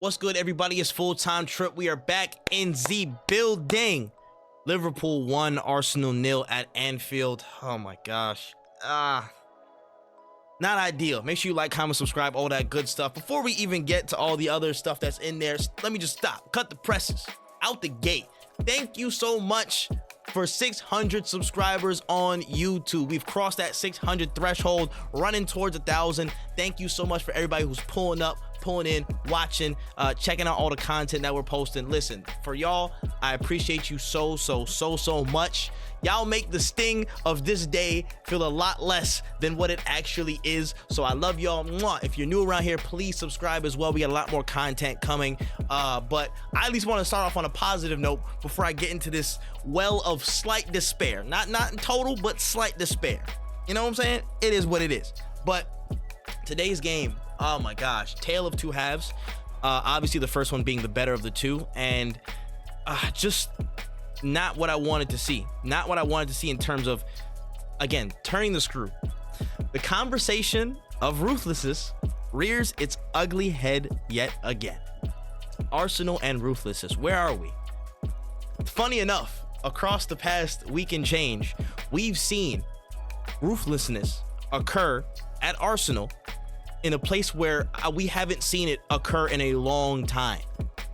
What's good, everybody? It's full-time trip. We are back in the building. Liverpool 1, Arsenal 0 at Anfield. Oh my gosh. Not ideal. Make sure you like, comment, subscribe, all that good stuff. Before we even get to all the other stuff that's in there, let me just stop. Cut the presses. Out the gate. Thank you so much for 600 subscribers on YouTube. We've crossed that 600 threshold, running towards 1,000. Thank you so much for everybody who's pulling up, pulling in, watching, checking out all the content that we're posting. Listen, for y'all, I appreciate you so much. Y'all make the sting of this day feel a lot less than what it actually is. So I love y'all. Mwah. If you're new around here, please subscribe as well. We got a lot more content coming. But I at least want to start off on a positive note before I get into this well of slight despair. Not total, but slight despair. You know what I'm saying? It is what it is. But today's game, oh my gosh, tale of two halves. Obviously the first one being the better of the two, and just not what I wanted to see. Not what I wanted to see in terms of, again, turning the screw. The conversation of ruthlessness rears its ugly head yet again. Arsenal and ruthlessness, where are we? Funny enough, across the past week and change, we've seen ruthlessness occur at Arsenal in a place where we haven't seen it occur in a long time.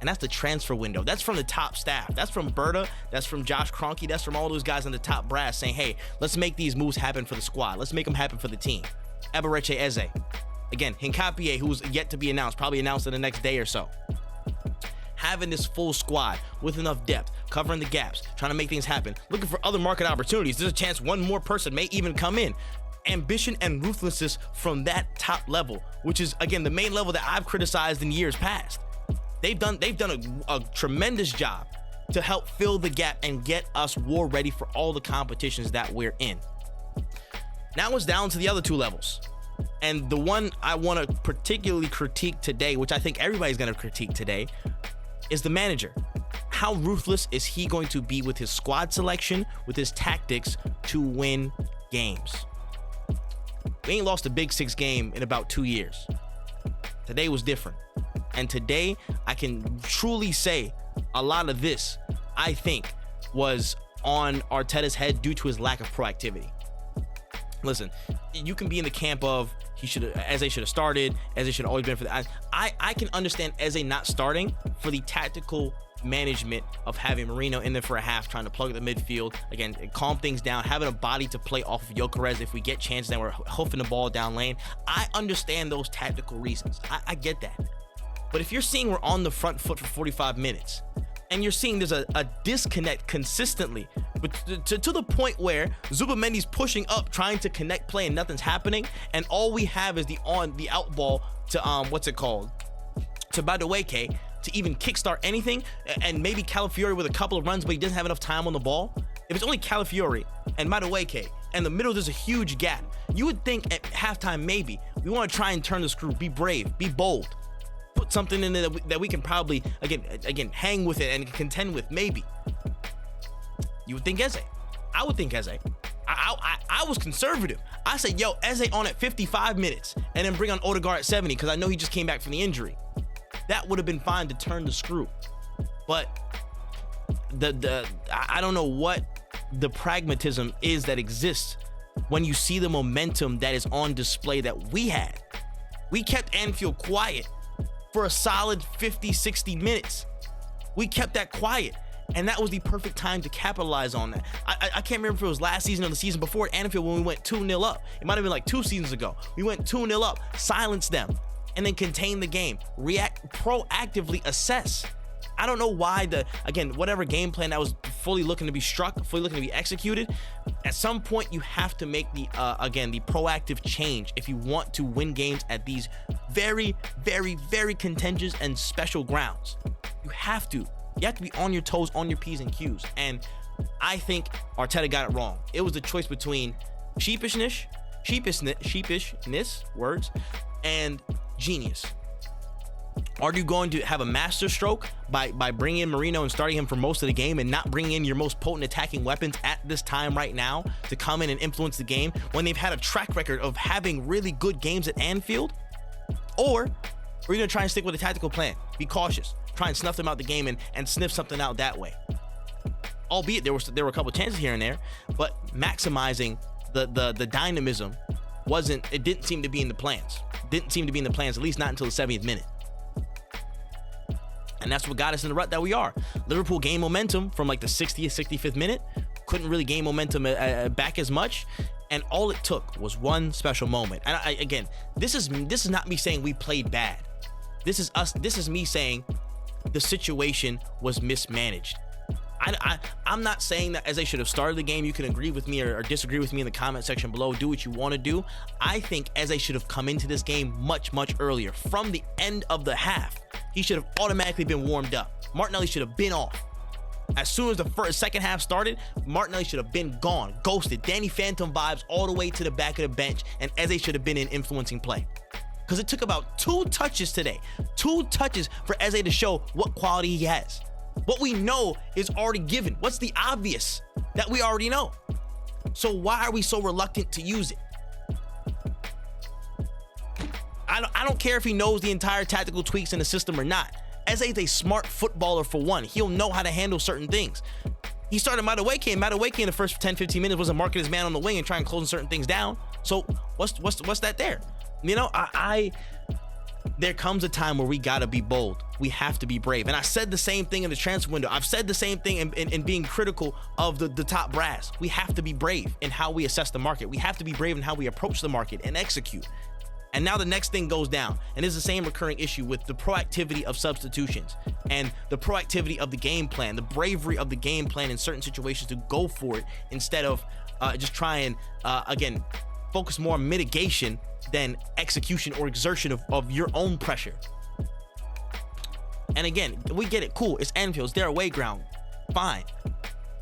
And that's the transfer window. That's from the top staff. That's from Berta. That's from Josh Kroenke. That's from all those guys on the top brass saying, hey, let's make these moves happen for the squad. Let's make them happen for the team. Eberechi Eze. Again, Hincapie, who's yet to be announced, probably announced in the next day or so. Having this full squad with enough depth, covering the gaps, trying to make things happen, looking for other market opportunities. There's a chance one more person may even come in. Ambition and ruthlessness from that top level, which is, again, the main level that I've criticized in years past. They've done a tremendous job to help fill the gap and get us war ready for all the competitions that we're in. Now it's down to the other two levels. And the one I want to particularly critique today, which I think everybody's going to critique today, is the manager. How ruthless is he going to be with his squad selection, with his tactics to win games? We ain't lost a Big Six game in about 2 years. Today was different. And today, I can truly say a lot of this, I think, was on Arteta's head due to his lack of proactivity. Listen, you can be in the camp of Eze should have started, Eze should have always been for the. I can understand Eze not starting for the tactical management of having Marino in there for a half, trying to plug the midfield, again, calm things down, having a body to play off of Gyökeres if we get chances and we're hoofing the ball down lane. I understand those tactical reasons. I get that. But if you're seeing we're on the front foot for 45 minutes and you're seeing there's a disconnect consistently, but to the point where Zubamendi's pushing up, trying to connect play and nothing's happening, and all we have is the out ball to to Madueke to even kickstart anything, and maybe Calafiori with a couple of runs, but he doesn't have enough time on the ball. If it's only Calafiori and Madueke, and the middle there's a huge gap, you would think at halftime maybe we want to try and turn the screw, be brave, be bold. Put something in there that we can probably, again, hang with it and contend with, maybe. You would think Eze. I would think Eze. I was conservative. I said, yo, Eze on at 55 minutes and then bring on Odegaard at 70 because I know he just came back from the injury. That would have been fine to turn the screw. But I don't know what the pragmatism is that exists when you see the momentum that is on display that we had. We kept Anfield quiet for a solid 50-60 minutes. We kept that quiet, and that was the perfect time to capitalize on that. I can't remember if it was last season or the season before at Anfield when we went 2-0 up. It might have been like 2 seasons ago. We went 2-0 up, silenced them, and then contain the game, react, proactively assess. I don't know why whatever game plan that was fully looking to be struck, fully looking to be executed, at some point you have to make the proactive change if you want to win games at these very, very, very contentious and special grounds. You have to be on your toes, on your P's and Q's. And I think Arteta got it wrong. It was the choice between sheepishness, words, and genius. Are you going to have a master stroke by bringing in Marino and starting him for most of the game and not bringing in your most potent attacking weapons at this time right now to come in and influence the game when they've had a track record of having really good games at Anfield? Or Or are you going to try and stick with a tactical plan? Be cautious. Try and snuff them out the game and sniff something out that way. Albeit there were a couple chances here and there, but maximizing the dynamism didn't seem to be in the plans. Didn't seem to be in the plans, at least not until the 70th minute. And that's what got us in the rut that we are. Liverpool gained momentum from like the 60th, 65th minute. Couldn't really gain momentum back as much. And all it took was one special moment. And again, this is not me saying we played bad. This is me saying the situation was mismanaged. I'm not saying that as they should have started the game. You can agree with me or disagree with me in the comment section below. Do what you want to do. I think as they should have come into this game much earlier. From the end of the half, he should have automatically been warmed up. Martinelli should have been off. As soon as the second half started, Martinelli should have been gone, ghosted. Danny Phantom vibes all the way to the back of the bench, and Eze should have been in influencing play. Because it took about 2 touches today. 2 touches for Eze to show what quality he has. What we know is already given. What's the obvious that we already know? So why are we so reluctant to use it? I don't care if he knows the entire tactical tweaks in the system or not. Eze is a smart footballer for one. He'll know how to handle certain things. He started Madueke, and Madueke in the first 10-15 minutes wasn't marking his man on the wing and trying to close certain things down. So what's that there? You know, there comes a time where we gotta be bold. We have to be brave. And I said the same thing in the transfer window. I've said the same thing in being critical of the top brass. We have to be brave in how we assess the market. We have to be brave in how we approach the market and execute. And now the next thing goes down, and it's the same recurring issue with the proactivity of substitutions and the proactivity of the game plan, the bravery of the game plan in certain situations to go for it instead of just try and, again, focus more on mitigation than execution or exertion of your own pressure. And again, we get it, cool, it's Anfield, it's their away ground, fine.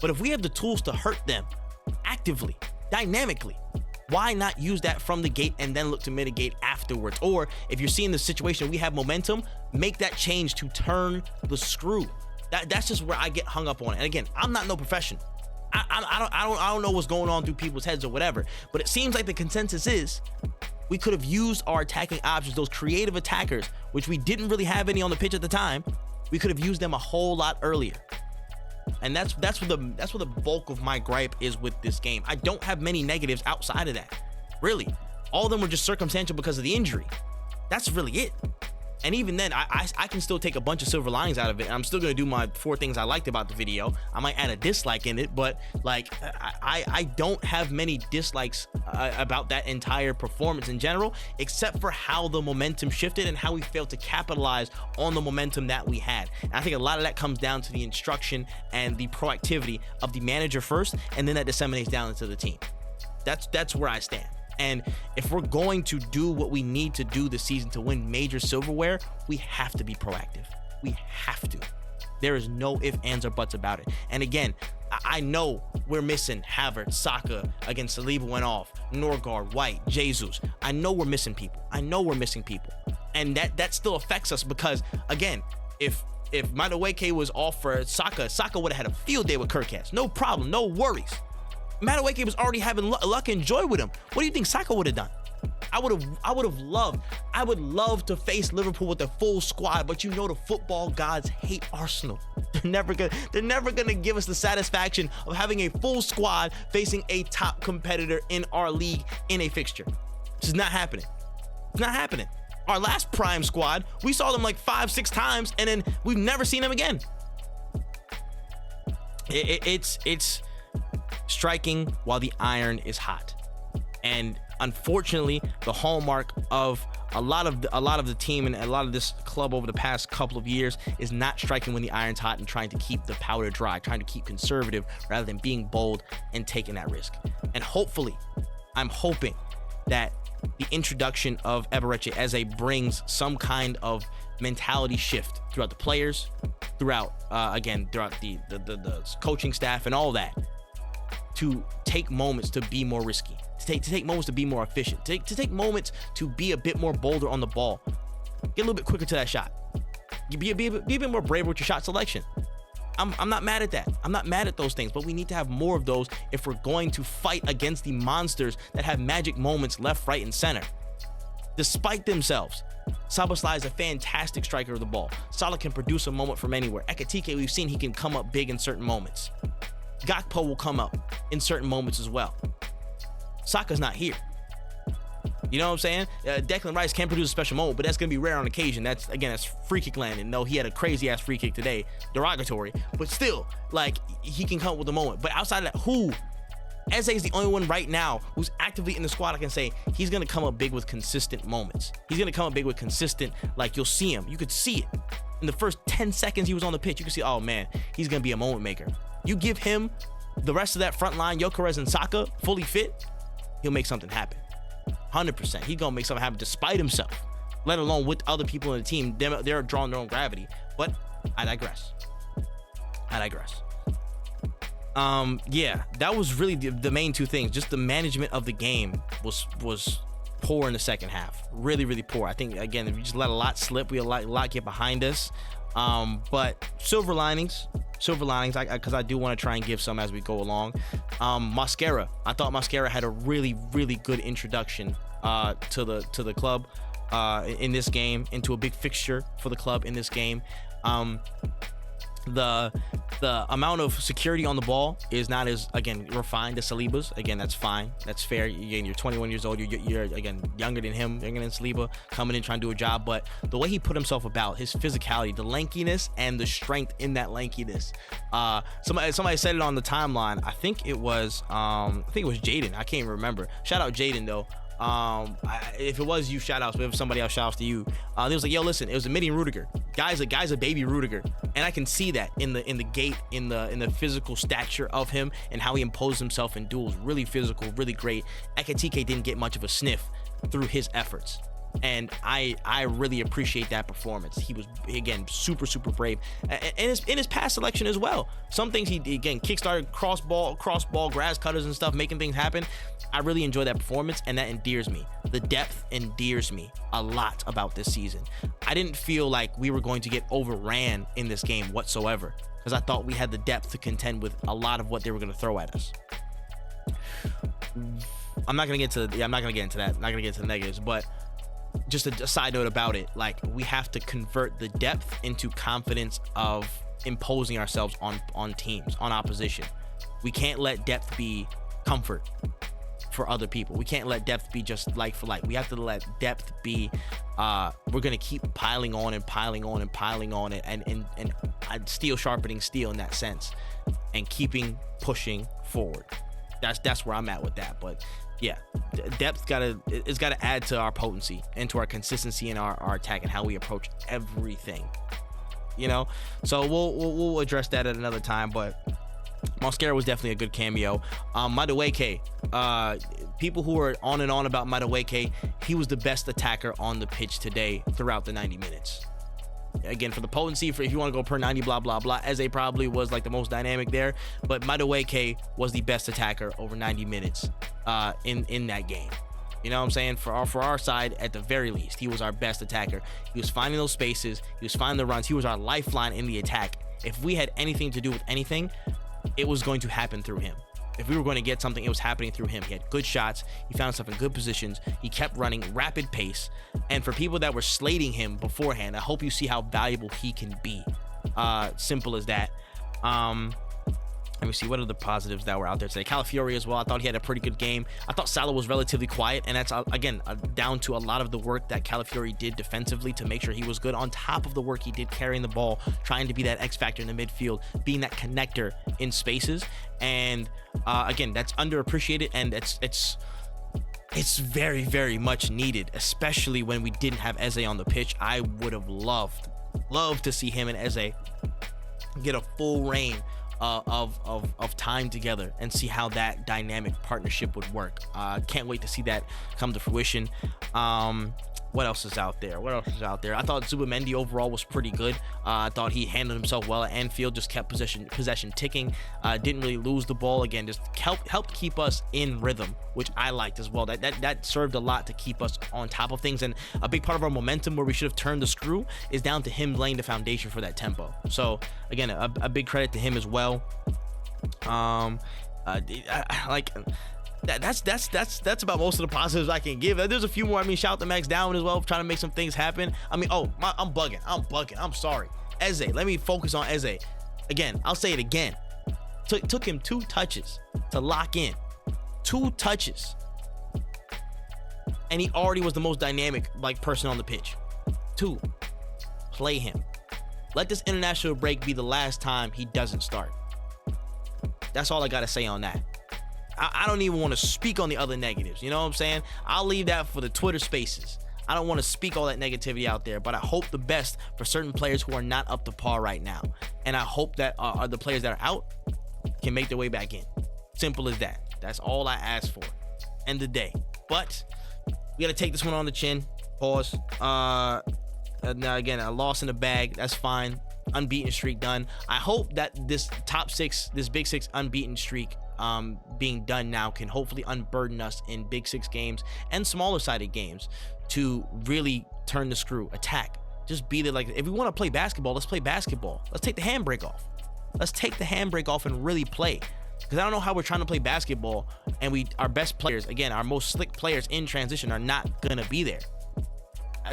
But if we have the tools to hurt them actively, dynamically, why not use that from the gate and then look to mitigate afterwards? Or if you're seeing the situation, we have momentum, make that change to turn the screw. That's just where I get hung up on it. And again, I'm not no professional. I don't know what's going on through people's heads or whatever, but it seems like the consensus is we could have used our attacking options, those creative attackers, which we didn't really have any on the pitch at the time. We could have used them a whole lot earlier. And that's what the bulk of my gripe is with this game. I don't have many negatives outside of that. Really. All of them were just circumstantial because of the injury. That's really it. And even then, I can still take a bunch of silver linings out of it. And I'm still going to do my 4 things I liked about the video. I might add a dislike in it, but like I don't have many dislikes about that entire performance in general, except for how the momentum shifted and how we failed to capitalize on the momentum that we had. And I think a lot of that comes down to the instruction and the proactivity of the manager first, and then that disseminates down into the team. That's where I stand. And if we're going to do what we need to do this season to win major silverware, we have to be proactive. We have to. There is no ifs, ands, or buts about it. And again, I know we're missing Havertz, Saka, again, Saliba went off, Norgard, White, Jesus. I know we're missing people. And that still affects us because, again, if Madueke was off for Saka would have had a field day with Kirkaz. No problem, no worries. Madueke was already having luck and joy with him. What do you think Saka would have done? I would love to face Liverpool with a full squad, but you know the football gods hate Arsenal. They're never gonna give us the satisfaction of having a full squad facing a top competitor in our league in a fixture. This is not happening. It's not happening. Our last prime squad, we saw them like 5-6 times, and then we've never seen them again. It's striking while the iron is hot, and unfortunately the hallmark of a lot of the team and a lot of this club over the past couple of years is not striking when the iron's hot and trying to keep the powder dry, trying to keep conservative rather than being bold and taking that risk. And hopefully, I'm hoping that the introduction of Eberechi Eze brings some kind of mentality shift throughout the players, throughout the coaching staff and all that, to take moments to be more risky, to take moments to be more efficient, to take moments to be a bit more bolder on the ball, get a little bit quicker to that shot, be a bit more brave with your shot selection. I'm not mad at that. I'm not mad at those things, but we need to have more of those if we're going to fight against the monsters that have magic moments left, right, and center. Despite themselves, Szoboszlai is a fantastic striker of the ball. Salah can produce a moment from anywhere. Ekitike, we've seen he can come up big in certain moments. Gakpo will come up in certain moments as well. Saka's not here. You know what I'm saying? Declan Rice can produce a special moment, but that's going to be rare on occasion. That's free kick landing. No, he had a crazy ass free kick today. Derogatory. But still, like, he can come up with a moment. But outside of that, who? Eze is the only one right now who's actively in the squad. I can say he's going to come up big with consistent moments. He's going to come up big with consistent, like, you'll see him. You could see it. In the first 10 seconds he was on the pitch, you could see, oh man, he's going to be a moment maker. You give him the rest of that front line, Gyökeres and Saka, fully fit, he'll make something happen. 100%. He's going to make something happen despite himself, let alone with other people in the team. They're drawing their own gravity. But I digress. Yeah, that was really the main two things. Just the management of the game was poor in the second half. Really, really poor. I think, again, we just let a lot slip. We let a lot get behind us. But silver linings, because I do want to try and give some as we go along. Mosquera. I thought Mosquera had a really, really good introduction to the club in this game, into a big fixture for the club in this game. The amount of security on the ball is not as, again, refined as Saliba's. Again, that's fine. That's fair. Again, you're 21 years old. You're again, younger than him, younger than Saliba, coming in trying to do a job. But the way he put himself about, his physicality, the lankiness and the strength in that lankiness. Somebody said it on the timeline. I think it was Jaden. I can't even remember. Shout out Jaden though. If it was you, shout outs, but if somebody else, shout outs to you. They was like, yo, listen, it was a mini Rudiger. Guy's a baby Rudiger, and I can see that in the gait, in the physical stature of him, and how he imposed himself in duels. Really physical, really great. Ekitike didn't get much of a sniff through his efforts, and I really appreciate that performance. He was, again, super brave, and in his pass selection as well. Some things he, again, kickstarted cross ball grass cutters and stuff, making things happen. I really enjoy that performance, and that endears me. The depth endears me a lot about this season. I didn't feel like we were going to get overran in this game whatsoever, because I thought we had the depth to contend with a lot of what they were going to throw at us. I'm not going to get into that. I'm not going to get into the negatives, but just a side note about it, like, we have to convert the depth into confidence of imposing ourselves on teams, on opposition. We can't let depth be comfort for other people. We can't let depth be just like for like. We have to let depth be we're gonna keep piling on it and steel sharpening steel in that sense, and keeping pushing forward. That's where I'm at with that. But yeah, depth it's gotta add to our potency and to our consistency in our attack and how we approach everything, you know. So we'll address that at another time. But Mosquera was definitely a good cameo. Madueke, people who are on and on about Madueke, he was the best attacker on the pitch today throughout the 90 minutes. Again, for the potency, for if you want to go per 90, blah blah blah, Eze probably was like the most dynamic there, but Madueke was the best attacker over 90 minutes in that game. You know what I'm saying? For our side, at the very least, he was our best attacker. He was finding those spaces, he was finding the runs, he was our lifeline in the attack. If we had anything to do with anything, it was going to happen through him. If we were going to get something, it was happening through him. He had good shots. He found himself in good positions. He kept running rapid pace. And for people that were slating him beforehand, I hope you see how valuable he can be. Simple as that. Let me see, what are the positives that were out there today? Calafiori as well. I thought he had a pretty good game. I thought Salah was relatively quiet, and that's, again, down to a lot of the work that Calafiori did defensively to make sure he was good, on top of the work he did carrying the ball, trying to be that X factor in the midfield, being that connector in spaces. And again, that's underappreciated, and it's very, very much needed, especially when we didn't have Eze on the pitch. I would have loved to see him and Eze get a full reign of time together and see how that dynamic partnership would work. Can't wait to see that come to fruition. What else is out there? I thought Zubimendi overall was pretty good. I thought he handled himself well at Anfield, just kept possession ticking, didn't really lose the ball. Again, just helped keep us in rhythm, which I liked as well. That served a lot to keep us on top of things, and a big part of our momentum where we should have turned the screw is down to him laying the foundation for that tempo. So again, a big credit to him as well. That's about most of the positives I can give. There's a few more. I mean, shout out to Max Down as well, trying to make some things happen. I mean, I'm bugging. I'm sorry. Eze, let me focus on Eze. Again, I'll say it again. Took him 2 touches to lock in. 2 touches. And he already was the most dynamic person on the pitch. 2. Play him. Let this international break be the last time he doesn't start. That's all I got to say on that. I don't even want to speak on the other negatives. You know what I'm saying? I'll leave that for the Twitter spaces. I don't want to speak all that negativity out there, but I hope the best for certain players who are not up to par right now. And I hope that the players that are out can make their way back in. Simple as that. That's all I ask for. End of the day. But we got to take this one on the chin. Pause. Now again, a loss in the bag. That's fine. Unbeaten streak done. I hope that this this Big Six unbeaten streak being done now can hopefully unburden us in Big Six games and smaller sided games to really turn the screw, attack. Just be there. If we want to play basketball, let's play basketball. Let's take the handbrake off. Let's take the handbrake off and really play. Because I don't know how we're trying to play basketball and our best players, again, our most slick players in transition are not gonna be there.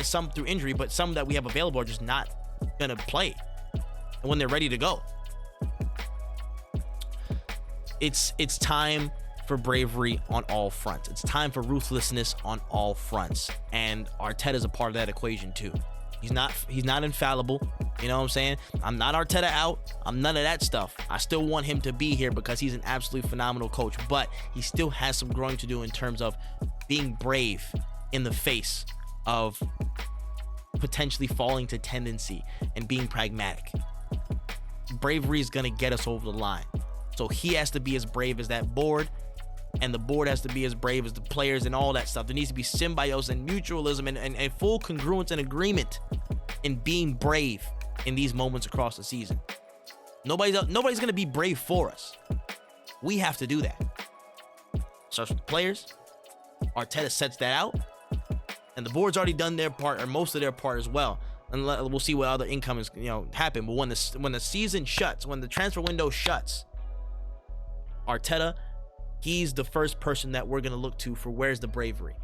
Some through injury, but some that we have available are just not gonna play when they're ready to go. It's time for bravery on all fronts. It's time for ruthlessness on all fronts, and Arteta is a part of that equation too. He's not infallible. You know what I'm saying? I'm not Arteta out. I'm none of that stuff. I still want him to be here because he's an absolutely phenomenal coach, but he still has some growing to do in terms of being brave in the face of potentially falling to tendency and being pragmatic. Bravery is going to get us over the line. So he has to be as brave as that board, and the board has to be as brave as the players and all that stuff. There needs to be symbiosis and mutualism and full congruence and agreement in being brave in these moments across the season. Nobody's going to be brave for us. We have to do that. Starts with the players. Arteta sets that out. And the board's already done their part, or most of their part as well. And we'll see what other incomings happen. But when the season shuts, when the transfer window shuts, Arteta, he's the first person that we're going to look to for where's the bravery.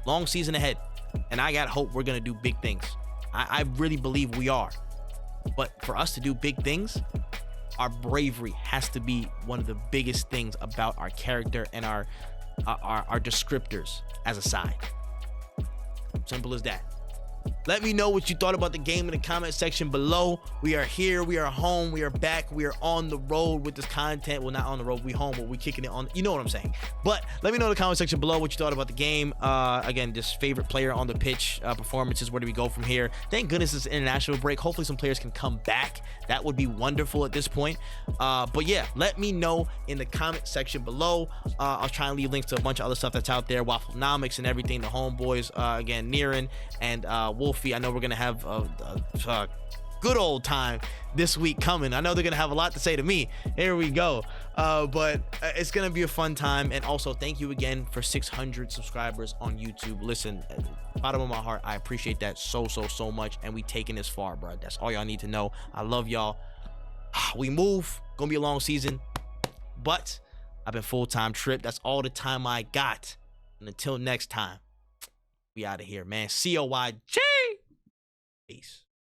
Long season ahead. And I got hope we're going to do big things. I really believe we are. But for us to do big things, our bravery has to be one of the biggest things about our character and our descriptors as a side. Simple as that. Let me know what you thought about the game in the comment section below. We are here. We are home. We are back. We are on the road with this content. Well, not on the road. We home, but we kicking it on. You know what I'm saying. But let me know in the comment section below what you thought about the game. Again, just favorite player on the pitch, performances. Where do we go from here? Thank goodness it's an international break. Hopefully some players can come back. That would be wonderful at this point. But yeah, let me know in the comment section below. I'll try and leave links to a bunch of other stuff that's out there. Wafflenomics and everything. The homeboys, again, Niran and Wolfie. I know we're gonna have a good old time this week coming. I know they're gonna have a lot to say to me. Here we go. But it's gonna be a fun time. And also, thank you again for 600 subscribers on YouTube. Listen, bottom of my heart, I appreciate that so much. And we taking this far, bro. That's all y'all need to know. I love y'all. We move. Gonna be a long season, but I've been full-time trip. That's all the time I got. And until next time, we out of here, man. COYG. Peace.